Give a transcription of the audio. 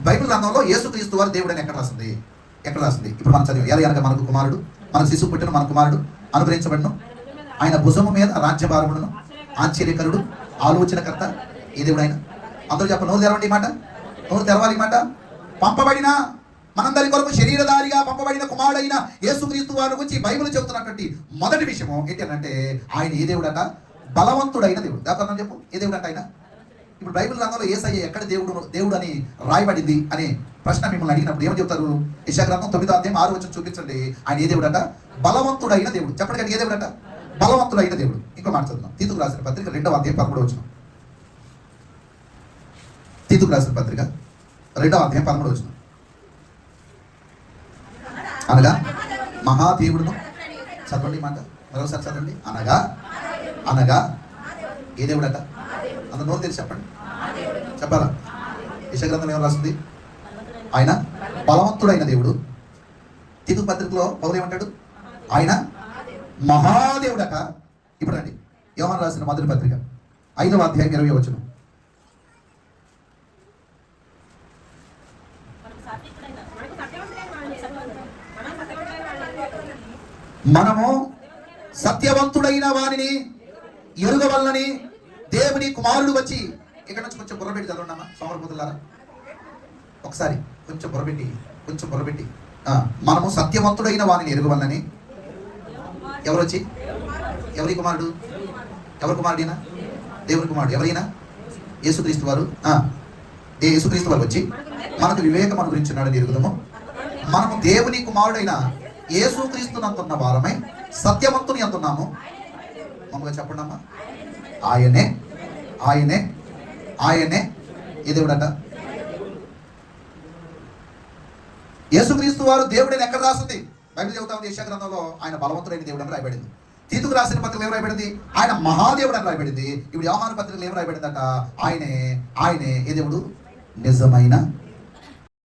Bible గ్రంథంలో యేసుక్రీస్తు వారు దేవుడు అని ఎక్కడ రాస్తుంది? ఎక్కడ రాస్తుంది? ఇప్పుడు మనం చదివి ఎలా అనగా మనకు కుమారుడు, మనకు శిశువు పుట్టిన మన కుమారుడు అనుగ్రహించబడను, ఆయన భుజము మీద రాజ్యభారములను, ఆశ్చర్యకరుడు, ఆలోచనకర్త. ఏ దేవుడు ఆయన? అందరూ చెప్ప, నోరు తెరవండి ఈ మాట, నోరు తెరవాలి ఈ మాట. పంపబడిన మనందరి కొరకు శరీరధారిగా పంపబడిన కుమారుడైన యేసుక్రీస్తు వారి గురించి బైబిల్ చెబుతున్నటువంటి మొదటి విషయము ఏంటి అంటే ఆయన ఏ దేవుడట? బలవంతుడైన దేవుడు. దాని చెప్పు, ఏ దేవుడు అంట ఆయన? ఇప్పుడు బైబిల్ గ్రంథంలో యేసయ్య ఎక్కడ దేవుడు అని రాయబడింది అనే ప్రశ్న మిమ్మల్ని అడిగినప్పుడు ఏమని చెప్తారు? యెషయా గ్రంథం 9వ అధ్యాయం 6వ వచనం చూపించండి. ఆయన ఏ దేవుడట? బలవంతుడైన దేవుడు. చెప్పండి కానీ ఏ దేవుడట? బలవంతుడైన దేవుడు. ఇంకో మాట చదువుతాం, తీతుకు రాసిన పత్రిక 2వ అధ్యాయం 11వ వచనం. తీతుకు రాసిన పత్రిక 2వ అధ్యాయం 11వ వచనం. అనగా మహాదేవుడును, చదవండి మాట మరోసారి చదవండి. అనగా అనగా ఏ దేవుడట? అంత నోరు తెలిసి చెప్పండి, చెప్పాలా? యెషయా గ్రంథం ఏమో రాస్తుంది? ఆయన బలవంతుడైన దేవుడు. తీతు పత్రికలో పౌలు ఏమంటాడు? ఆయన మహాదేవుడట. ఇప్పుడు అండి యోహాను రాసిన మొదటి పత్రిక 5వ అధ్యాయం 20వ వచనం. మనము సత్యవంతుడైన వారిని ఎరుగవల్లని దేవుని కుమారుడు వచ్చి, ఇక్కడ నుంచి కొంచెం బుర్రబెట్టి చదవండమ్మా సోమరపోతులారా, ఒకసారి కొంచెం బుర్రబెట్టి. మనము సత్యవంతుడైన వారిని ఎరుగవల్లని ఎవరు వచ్చి? ఎవరి కుమారుడు? ఎవరి కుమారుడైనా? దేవుని కుమారుడు. ఎవరైనా? యేసుక్రీస్తు వారు. యేసుక్రీస్తు వారు వచ్చి మనకు వివేకం అనుగ్రహించున్నాడని ఎరుగుదాము. మనము దేవుని కుమారుడైన యేసుక్రీస్తునంతున్న వారమై సత్యవంతుని అంటున్నాము. మమ్మల్ని చెప్పండి అమ్మా. ఆయనే ఆయనే ఆయనే ఏ దేవుడట? యేసుక్రీస్తు వారు దేవుడని ఎక్కడ రాస్తుంది? బైబిల్ చెబుతా ఉంది యెషయా గ్రంథంలో ఆయన బలవంతుడైన దేవుడు అని రాయబడింది. తీతుకు రాసిన పత్రికలు ఏం రాయబడింది? ఆయన మహాదేవుడు అని రాయబడింది. ఇప్పుడు యోహాను పత్రికలు ఏం రాయబడిందట? ఆయనే ఏ దేవుడు? నిజమైన